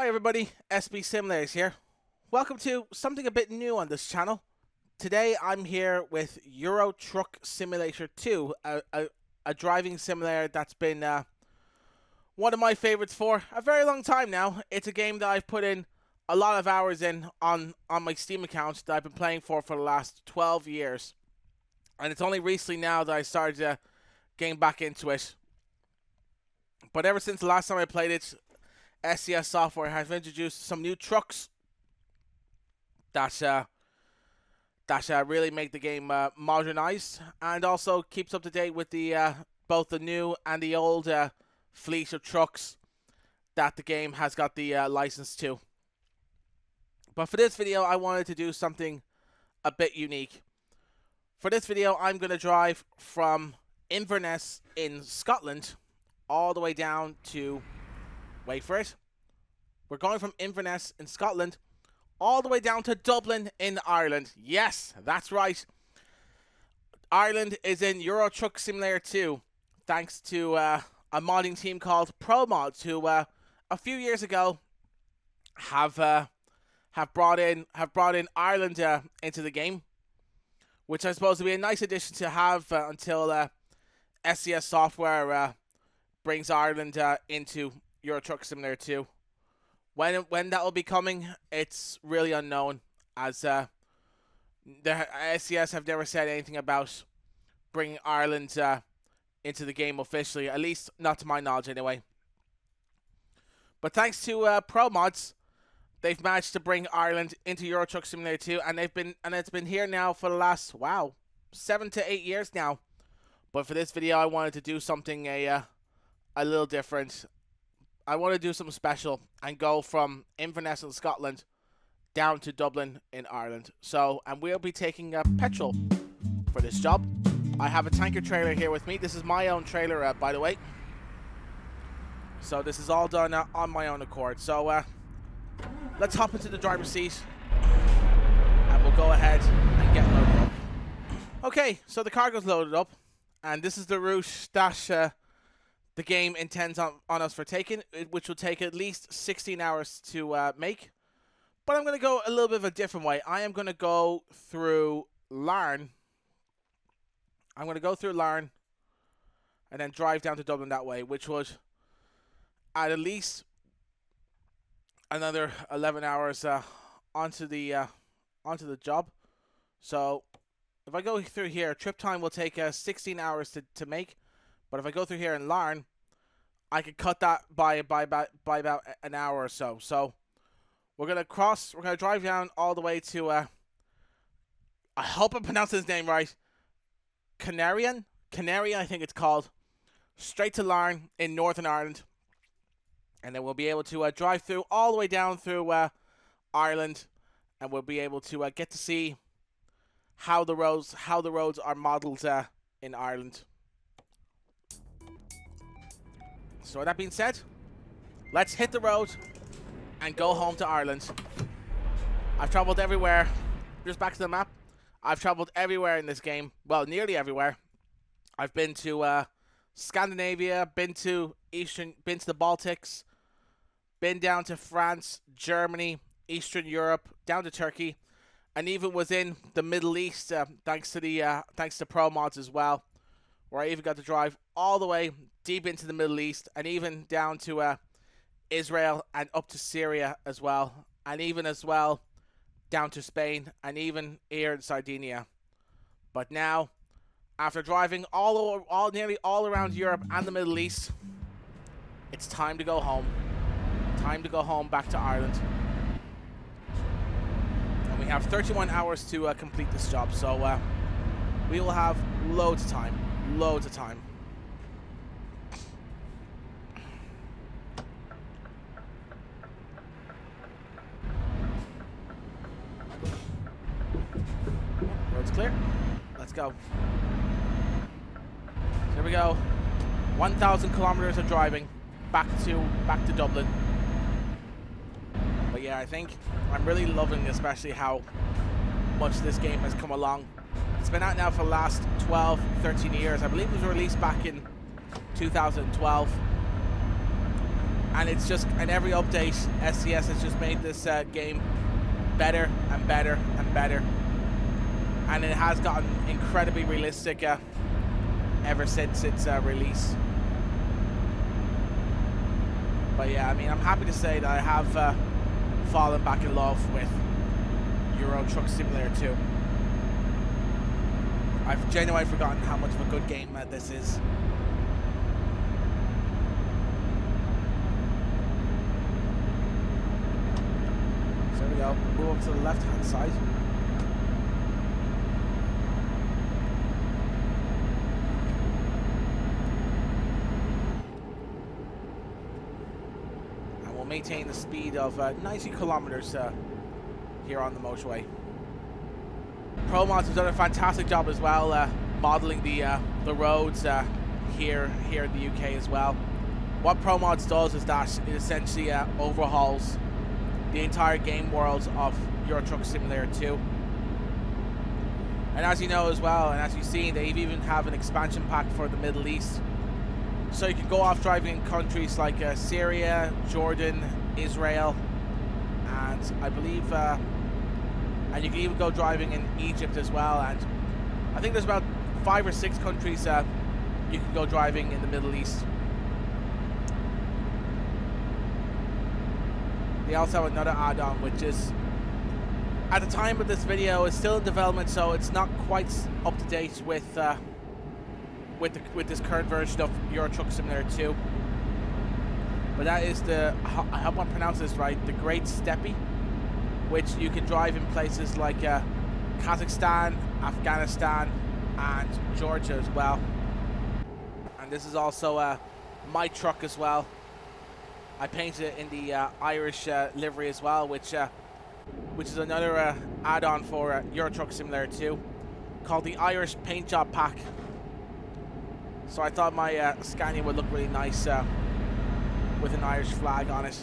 Hi everybody, SB Simulators here. Welcome to something a bit new on this channel. Today I'm here with Euro Truck Simulator 2, a driving simulator that's been one of my favorites for a very long time now. It's a game that I've put in a lot of hours in on my Steam account that I've been playing for the last 12 years. And it's only recently now that I started getting back into it. But ever since the last time I played it, SCS Software has introduced some new trucks that really make the game modernized, and also keeps up to date with the both the new and the old fleet of trucks that the game has got the license to. But for this video, I wanted to do something a bit unique. For this video, I'm going to drive from Inverness in Scotland all the way down to, wait for it, we're going from Inverness in Scotland all the way down to Dublin in Ireland. Yes, that's right. Ireland is in Euro Truck Simulator 2, thanks to a modding team called Promods, who a few years ago have brought in Ireland into the game, which I suppose will be a nice addition to have until SCS Software brings Ireland into Euro Truck Simulator 2. When that will be coming, it's really unknown, as the SCS have never said anything about bringing Ireland into the game officially, at least not to my knowledge anyway. But thanks to Promods, they've managed to bring Ireland into Euro Truck Simulator 2, and it's been here now for the last 7 to 8 years now. But for this video, I wanted to do something a little different. I want to do something special and go from Inverness in Scotland down to Dublin in Ireland. And we'll be taking Petrol for this job. I have a tanker trailer here with me. This is my own trailer, by the way. So this is all done on my own accord. So let's hop into the driver's seat and we'll go ahead and get loaded up. Okay, so the cargo's loaded up, and this is the route that the game intends on us for taking, which will take at least 16 hours to make. But I'm going to go a little bit of a different way. I am going to go through Larne. I'm going to go through Larne and then drive down to Dublin that way, which would add at least another 11 hours onto the job. So if I go through here, trip time will take 16 hours to make. But if I go through here in Larne, I could cut that by about an hour or so. So we're gonna drive down all the way to I hope I pronounced his name right. Canary, I think it's called. Straight to Larne in Northern Ireland. And then we'll be able to drive through all the way down through Ireland, and we'll be able to get to see how the roads are modelled in Ireland. So with that being said, let's hit the road and go home to Ireland. I've travelled everywhere. Just back to the map. I've travelled everywhere in this game. Well, nearly everywhere. I've been to Scandinavia, been to the Baltics, been down to France, Germany, Eastern Europe, down to Turkey, and even was in the Middle East thanks to Promods as well, where I even got to drive all the way deep into the Middle East, and even down to Israel and up to Syria as well, and even as well down to Spain, and even here in Sardinia. But now, after driving nearly all around Europe and the Middle East, it's time to go home. Time to go home back to Ireland. And we have 31 hours to complete this job, so we will have loads of time. Loads of time. Road's clear. Let's go. Here we go. 1,000 kilometers of driving back to Dublin. But yeah, I think I'm really loving especially how much this game has come along. It's been out now for the last 12, 13 years. I believe it was released back in 2012. and it's just, and every update, SCS has just made this game better and better and better, and it has gotten incredibly realistic ever since its release. But yeah, I mean, I'm happy to say that I have fallen back in love with Euro Truck Simulator 2. I've genuinely forgotten how much of a good game this is. So there we go, move up to the left hand side. And we'll maintain the speed of 90 kilometers here on the motorway. Promods has done a fantastic job as well, modelling the roads here in the UK as well. What Promods does is that it essentially overhauls the entire game world of Euro Truck Simulator 2. And as you know as well, and as you've seen, they even have an expansion pack for the Middle East. So you can go off driving in countries like Syria, Jordan, Israel, and I believe and you can even go driving in Egypt as well, and I think there's about 5 or 6 countries you can go driving in the Middle East. They also have another add-on, which is, at the time of this video, is still in development, so it's not quite up to date with this current version of Euro Truck Simulator 2. But that is the, I hope I'm pronouncing this right, the Great Steppe, which you can drive in places like Kazakhstan, Afghanistan, and Georgia as well. And this is also my truck as well. I painted it in the Irish livery as well, which is another add-on for Euro Truck Simulator 2, called the Irish Paint Job Pack. So I thought my Scania would look really nice with an Irish flag on it.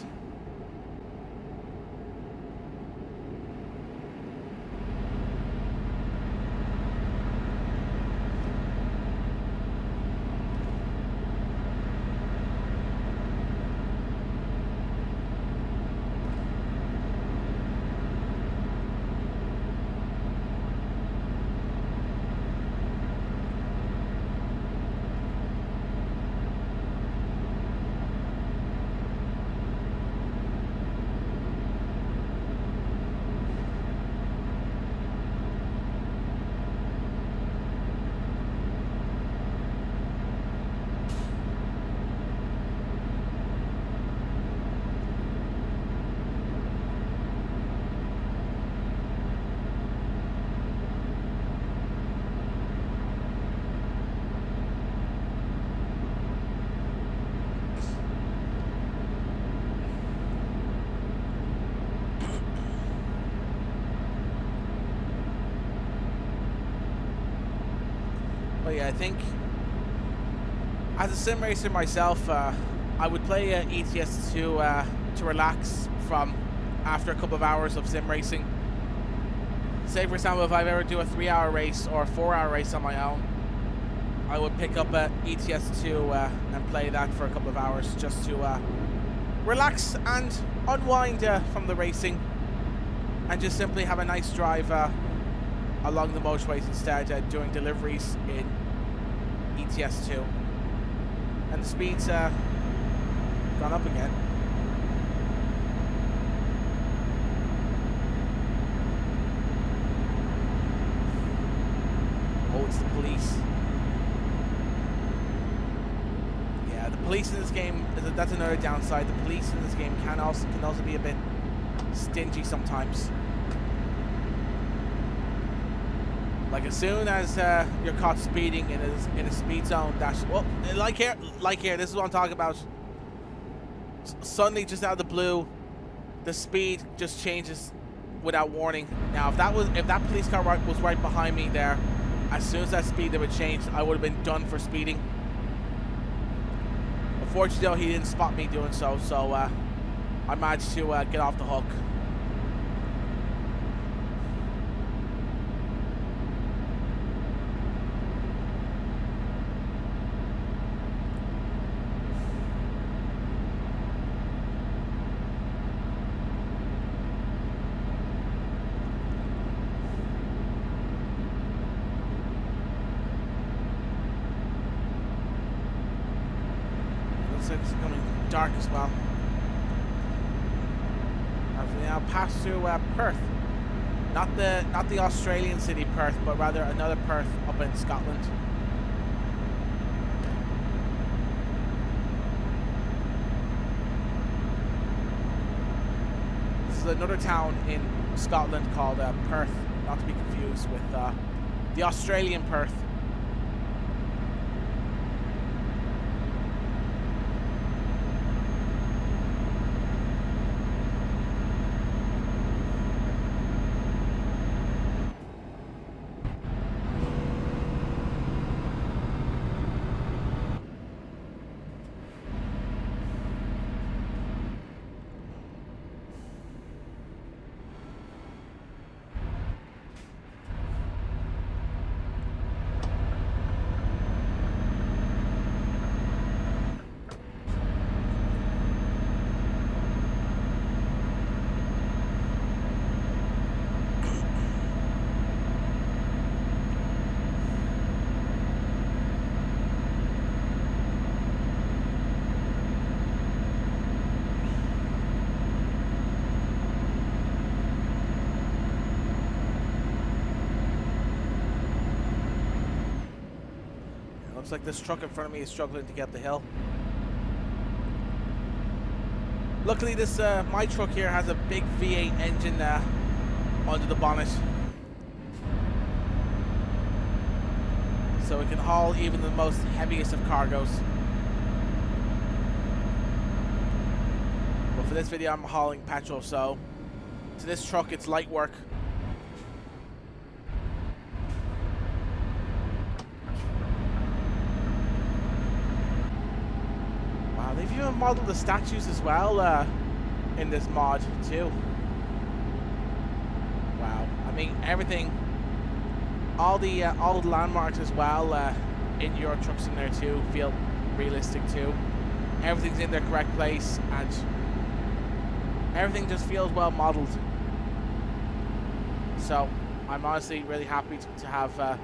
But yeah, I think as a sim racer myself, I would play ETS2 to relax from after a couple of hours of sim racing. Say for example, if I ever do a 3-hour race or a 4-hour race on my own, I would pick up ETS2 and play that for a couple of hours just to relax and unwind from the racing, and just simply have a nice drive along the motorways instead, doing deliveries in ETS2. And the speed's gone up again. Oh, it's the police. Yeah, the police in this game, that's another downside. The police in this game can also be a bit stingy sometimes. Like as soon as you're caught speeding in a speed zone, like here, this is what I'm talking about. Suddenly, just out of the blue, the speed just changes without warning. Now, if that police car was right behind me there, as soon as that speed limit changed, I would have been done for speeding. Unfortunately, though, he didn't spot me doing so, so I managed to get off the hook. dark as well. As we now pass through Perth. Not the Australian city Perth, but rather another Perth up in Scotland. This is another town in Scotland called Perth, not to be confused with the Australian Perth. Looks like this truck in front of me is struggling to get the hill. Luckily, this my truck here has a big V8 engine under the bonnet, so it can haul even the most heaviest of cargoes. But for this video, I'm hauling petrol, so to this truck, it's light work. They've even modeled the statues as well in this mod too. Wow, I mean everything, all the landmarks as well in Euro Truck Simulator 2 feel realistic too. Everything's in their correct place and everything just feels well modeled. So I'm honestly really happy to have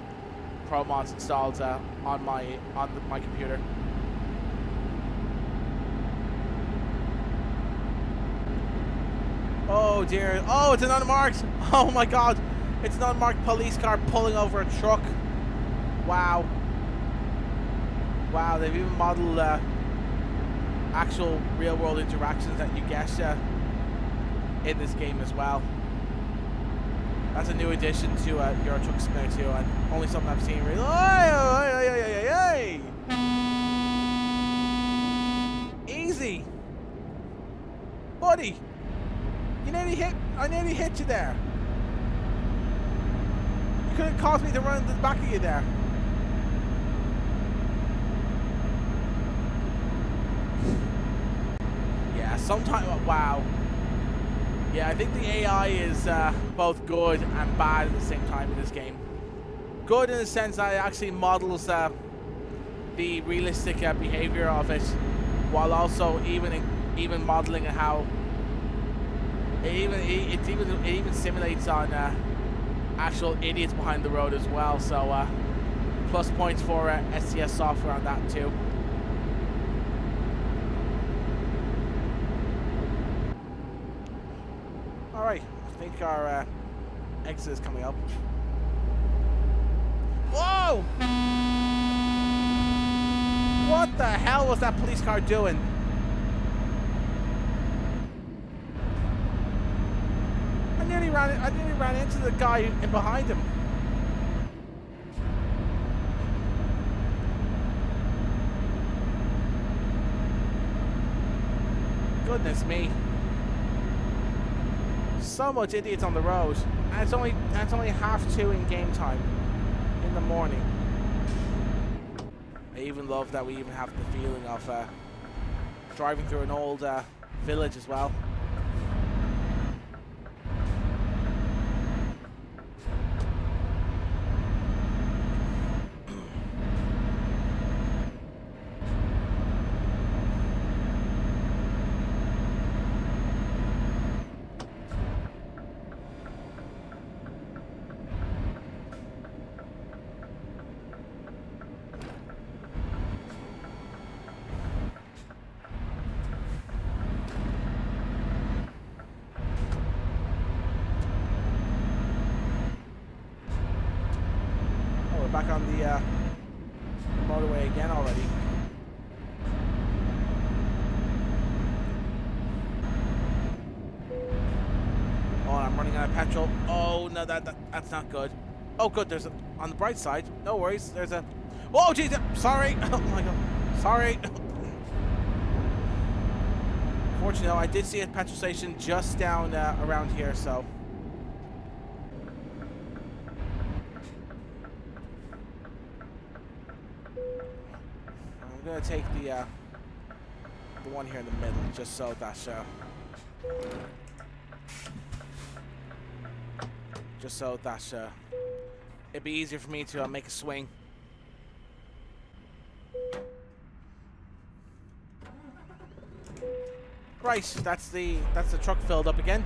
Promods installed on my computer. Oh dear. Oh, it's an unmarked. Oh my god. It's an unmarked police car pulling over a truck. Wow. Wow, they've even modeled actual real world interactions that you get in this game as well. That's a new addition to Euro Truck Simulator 2 and only something I've seen really. Easy. Buddy. I nearly hit you there. You could have caused me to run into the back of you there. Yeah, sometimes, wow. Yeah, I think the AI is both good and bad at the same time in this game. Good in the sense that it actually models the realistic behavior of it, while also even modeling how it even simulates on actual idiots behind the road as well. So plus points for STS software on that too. All right, I think our exit is coming up. Whoa! What the hell was that police car doing? I nearly ran into the guy in behind him. Goodness me. So much idiots on the road. And it's only 2:30 in game time in the morning. I even love that we even have the feeling of driving through an old village as well. back on the motorway again already. Oh, I'm running out of petrol. Oh, no, that's not good. Oh, good, there's a... On the bright side, no worries, there's a... Oh, jeez, sorry! Oh, my God. Sorry. Fortunately, I did see a petrol station just down around here, so... I'm gonna take the one here in the middle, just so that it'd be easier for me to make a swing. Right, that's the truck filled up again.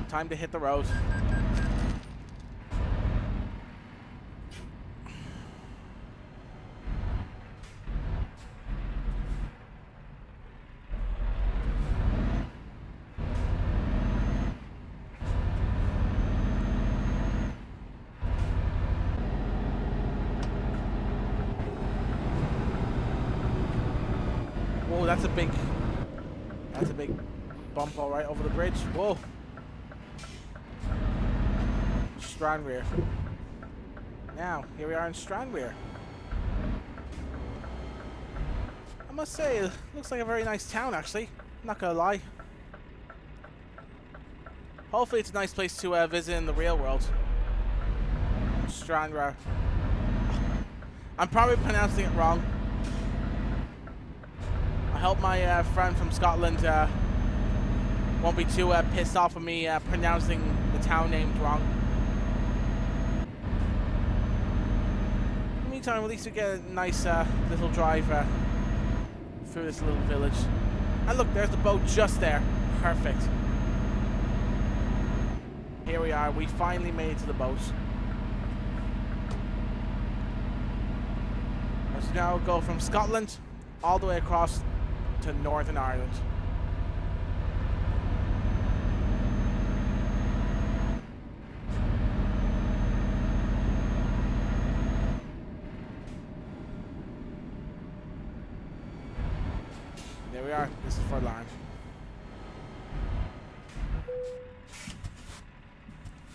Time to hit the road. Whoa, that's a big bump all right over the bridge. Whoa. Stranraer. Now, here we are in Stranraer. I must say, it looks like a very nice town, actually. I'm not gonna lie. Hopefully it's a nice place to visit in the real world. Stranraer. I'm probably pronouncing it wrong. I hope my friend from Scotland won't be too pissed off of me pronouncing the town names wrong. In the meantime, at least we get a nice little drive through this little village. And look, there's the boat just there. Perfect. Here we are. We finally made it to the boat. Let's now go from Scotland all the way across to Northern Ireland. There we are. This is for alarm.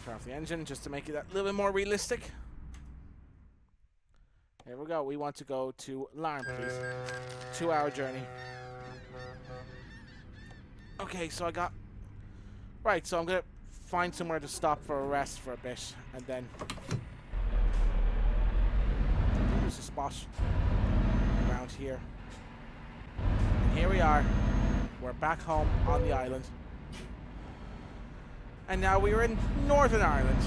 Turn off the engine just to make it a little bit more realistic. Here we go. We want to go to Larne, please. 2-hour journey. Okay, so I got... Right, so I'm going to find somewhere to stop for a rest for a bit, and then... There's a spot around here. And here we are. We're back home on the island. And now we are in Northern Ireland.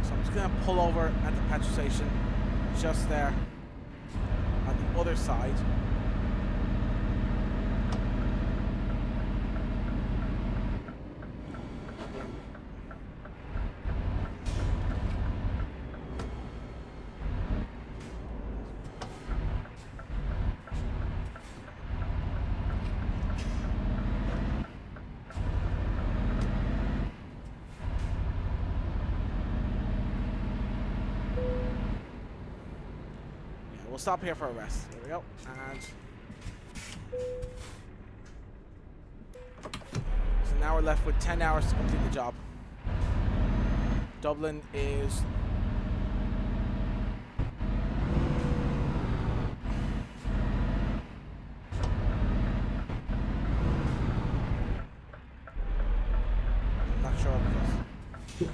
So I'm just going to pull over at the petrol station just there on the other side. We'll stop here for a rest. There we go. And so now we're left with 10 hours to complete the job. Dublin is not sure because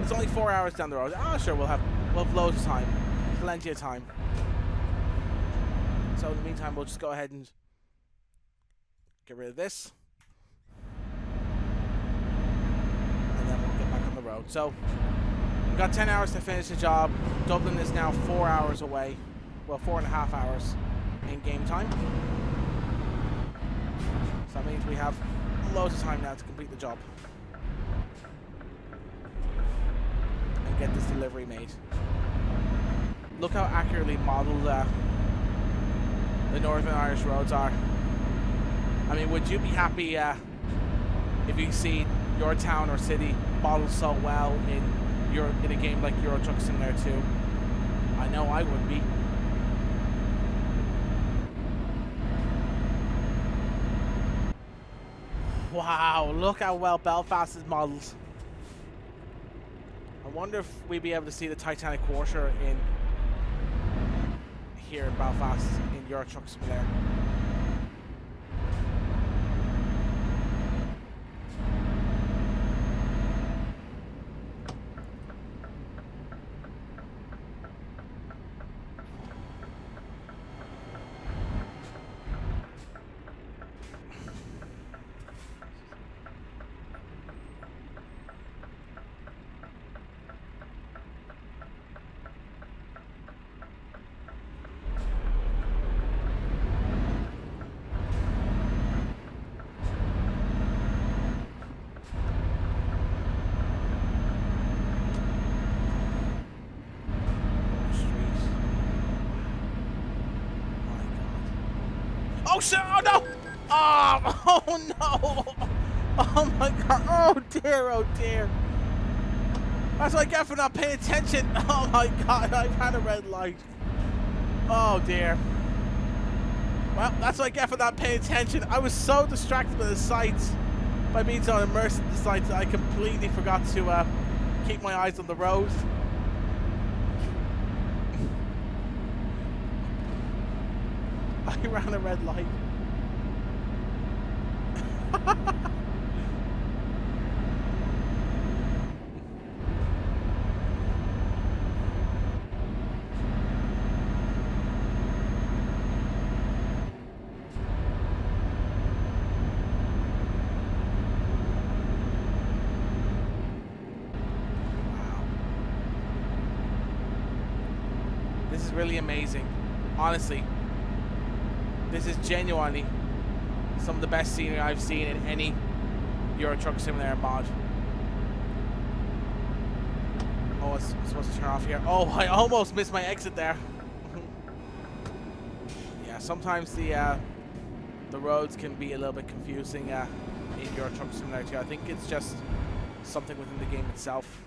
it's only 4 hours down the road. Ah, sure, we'll have loads of time. Plenty of time. So in the meantime, we'll just go ahead and get rid of this. And then we'll get back on the road. So we've got 10 hours to finish the job. Dublin is now 4 hours away. Well, 4.5 hours in game time. So that means we have loads of time now to complete the job. And get this delivery made. Look how accurately modelled the Northern Irish roads are. I mean, would you be happy if you see your town or city models so well in a game like Euro Truck Simulator 2. I know I would be. Wow, look how well Belfast is modelled. I wonder if we'd be able to see the Titanic Quarter in here in Belfast in Euro Truck Simulator. Oh shit! Oh no! Oh, oh no! Oh my god! Oh dear! Oh dear! That's what I get for not paying attention. Oh my god! I've had a red light. Oh dear! Well, that's what I get for not paying attention. I was so distracted by the sights, by being so immersed in the sights, that I completely forgot to keep my eyes on the road. I ran a red light. This is really amazing. Honestly. This is genuinely some of the best scenery I've seen in any Euro Truck Simulator mod. Oh, it's supposed to turn off here. Oh, I almost missed my exit there. Yeah, sometimes the roads can be a little bit confusing in Euro Truck Simulator 2. I think it's just something within the game itself.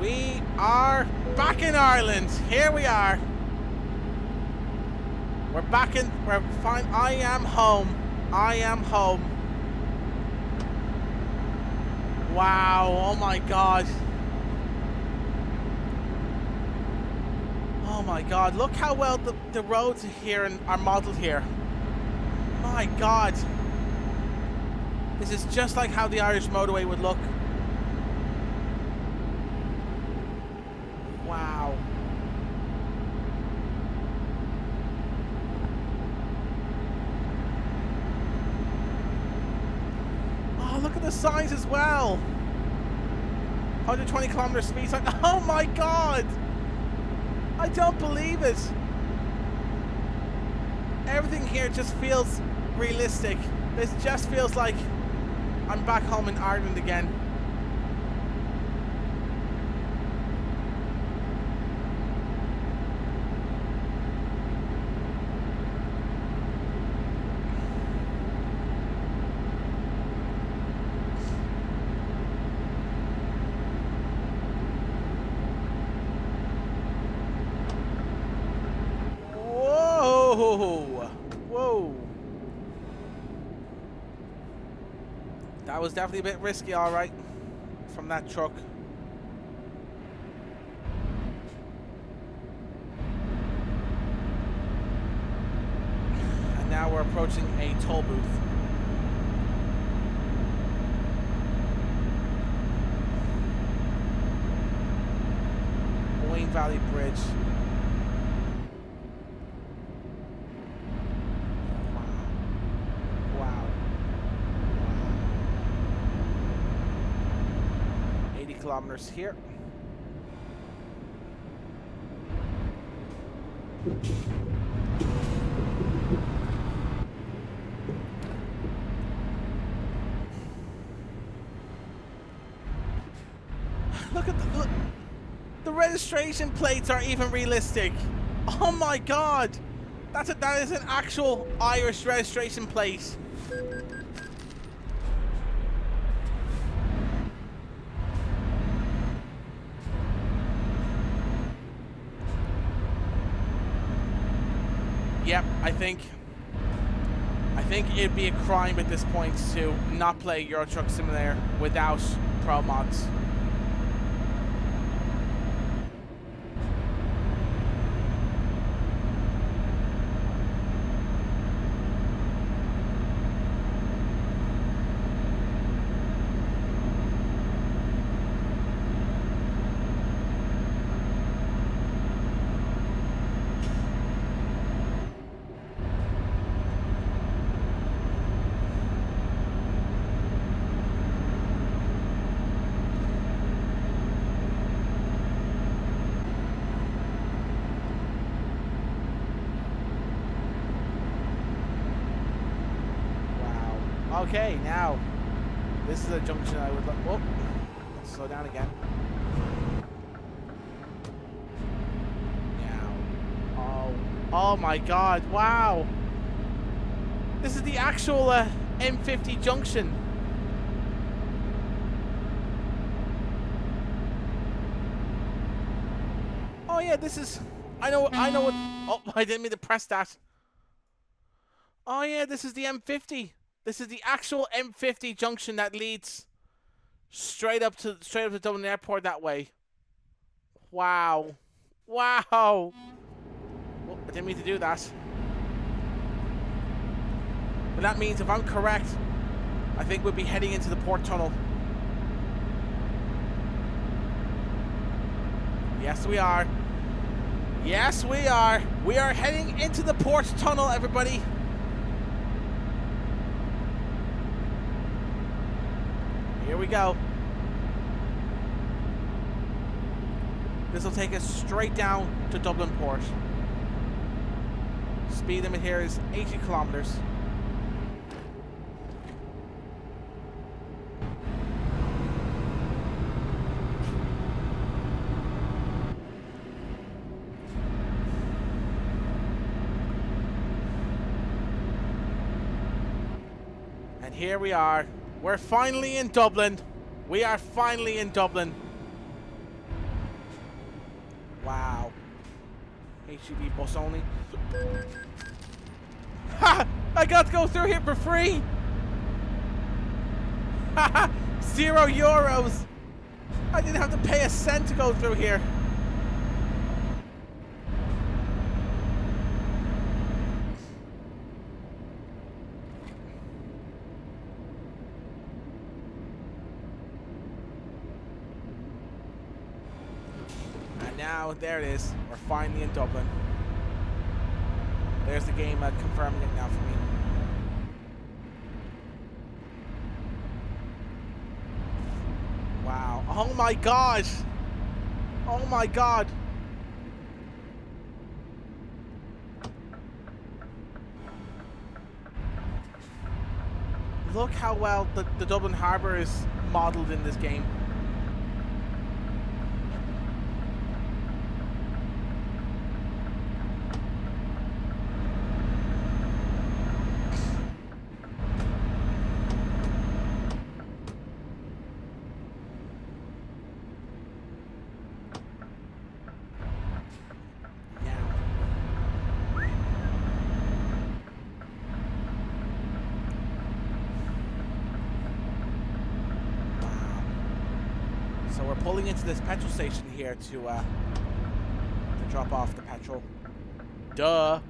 We are back in Ireland. Here we are. We're back in. We're fine. I am home. I am home. Wow. Oh my god. Oh my god. Look how well the roads here are modelled here. My god. This is just like how the Irish motorway would look. Wow. Oh, look at the signs as well. 120 kilometer speed sign. Oh my god. I don't believe it. Everything here just feels realistic. This just feels like I'm back home in Ireland again. Whoa. That was definitely a bit risky, alright, from that truck. approaching a toll booth. Wayne Valley Bridge. Wow. 80 kilometers here. Look at the registration plates are even realistic. Oh my god, that is an actual Irish registration plate. Yep, I think it'd be a crime at this point to not play Euro Truck Simulator without Promods. Okay, now this is a junction I would like. Oh, let's slow down again. Now, oh my God! Wow, this is the actual M50 junction. Oh yeah, this is. I know what. Oh, I didn't mean to press that. Oh yeah, this is the M50. This is the actual M50 junction that leads straight up to Dublin Airport that way. Wow. Wow. Oh, I didn't mean to do that. But that means if I'm correct, I think we'll be heading into the port tunnel. Yes, we are. Yes, we are. We are heading into the port tunnel, everybody. Here we go. This will take us straight down to Dublin Port. Speed limit here is 80 kilometers. And here we are. We're finally in Dublin. We are finally in Dublin. Wow. HGV bus only. Ha! I got to go through here for free. Haha! €0. I didn't have to pay a cent to go through here. Now, there it is. We're finally in Dublin. There's the game confirming it now for me. Wow. Oh my gosh. Oh my god. Look how well the Dublin Harbour is modelled in this game. So we're pulling into this petrol station here to drop off the petrol. Duh.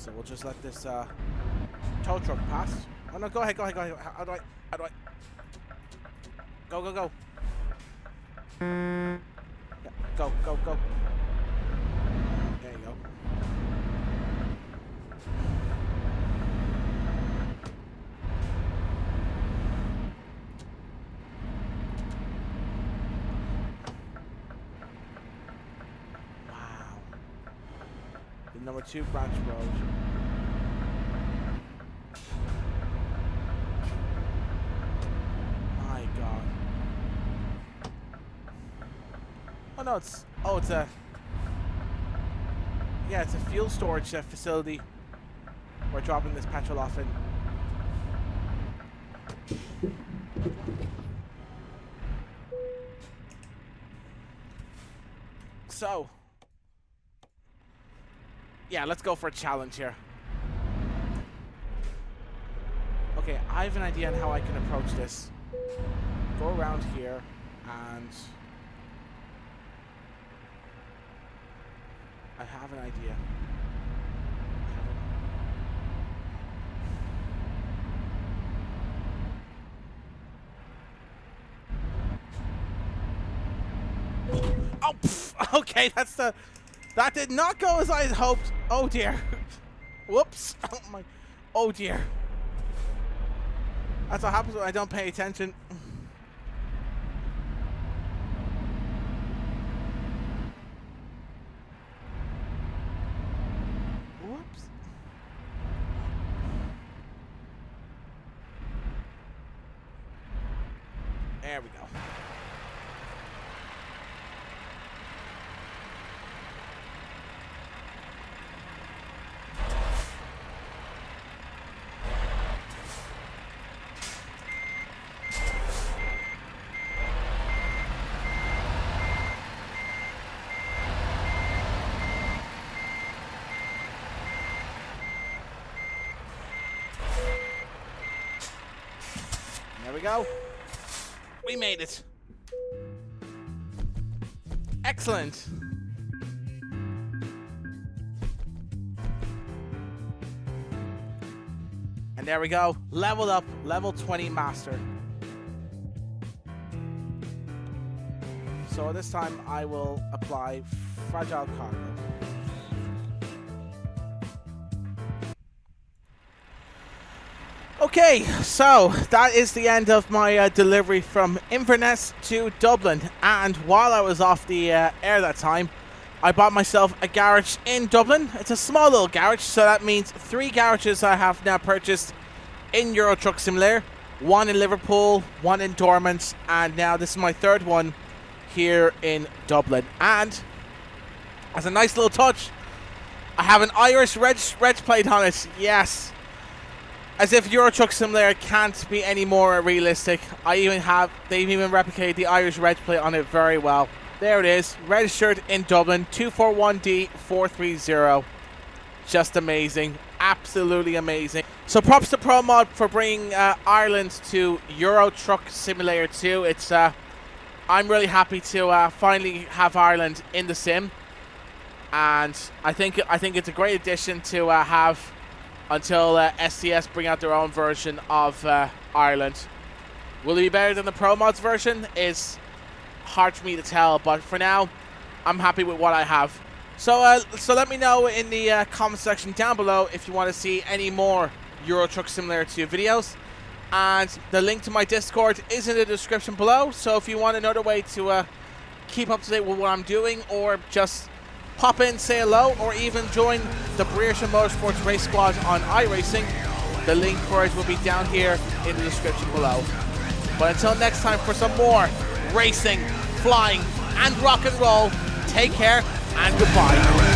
So we'll just let this tow truck pass. Oh no, go ahead. How do I? Go. Yeah, go. There you go. Wow. The number 2 branch road. My God. Oh no, it's a fuel storage facility. We're dropping this petrol off in. So, yeah, let's go for a challenge here. Okay, I have an idea on how I can approach this. Go around here and I have an idea. Oh, pff, okay, that did not go as I had hoped. Oh dear. Whoops. Oh my. Oh dear. That's what happens when I don't pay attention. Whoops. There we go. There we go. We made it. Excellent. And there we go. Leveled up. Level 20 master. So this time I will apply fragile cargo. Okay, so that is the end of my delivery from Inverness to Dublin. And while I was off the air that time, I bought myself a garage in Dublin. It's a small little garage, so that means 3 garages I have now purchased in Euro Truck Simulator. 1 in Liverpool, 1 in Dormant, and now this is my 3rd one here in Dublin. And as a nice little touch, I have an Irish reg plate on it. Yes. As if Euro Truck Simulator can't be any more realistic. They've even replicated the Irish reg plate on it very well. There it is, registered in Dublin, 241D430. Just amazing, absolutely amazing. So props to Promod for bringing Ireland to Euro Truck Simulator 2. I'm really happy to finally have Ireland in the sim, and I think it's a great addition to have until STS bring out their own version of Ireland. Will it be better than the Promods version? Is hard for me to tell, but for now, I'm happy with what I have. So let me know in the comment section down below if you want to see any more Euro Truck Simulator 2 videos. And the link to my Discord is in the description below, so if you want another way to keep up to date with what I'm doing, or just pop in, say hello, or even join the Breersham Motorsports Race Squad on iRacing, the link for it will be down here in the description below. But until next time for some more racing, flying, and rock and roll, take care and goodbye.